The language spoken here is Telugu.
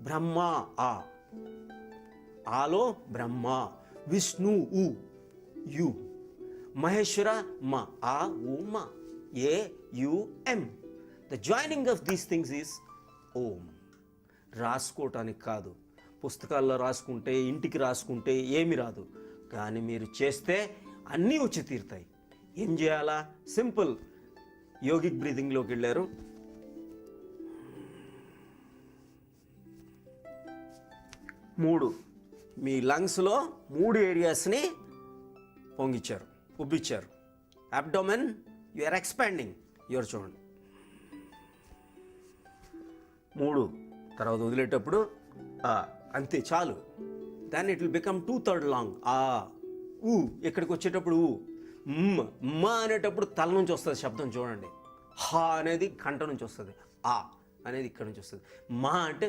బ్రహ్మ ఆ, ఆలో బ్రహ్మ. విష్ణు ఉ యు. మహేశ్వర మ ఆ ఉ మ A U M. The joining of these things is Om. రాసుకోవటానికి కాదు, పుస్తకాల్లో రాసుకుంటే ఇంటికి రాసుకుంటే ఏమి రాదు, కానీ మీరు చేస్తే అన్నీ వచ్చి తీరుతాయి. ఏం చేయాలా? సింపుల్. యోగిక్ బ్రీదింగ్లోకి వెళ్ళారు. మీ లంగ్స్లో 3 ఏరియాస్ని పొంగిచ్చారు, ఉబ్బిచ్చారు. Abdomen you are expanding. Your చూడండి 3. తర్వాత వదిలేటప్పుడు అంతే చాలు. Then it will become 2/3 long. ఊ ఇక్కడికి వచ్చేటప్పుడు ఊ. మ అనేటప్పుడు తల నుంచి వస్తుంది శబ్దం చూడండి. హ అనేది కంఠ నుంచి వస్తుంది. ఆ అనేది ఇక్కడ నుంచి వస్తుంది. మా అంటే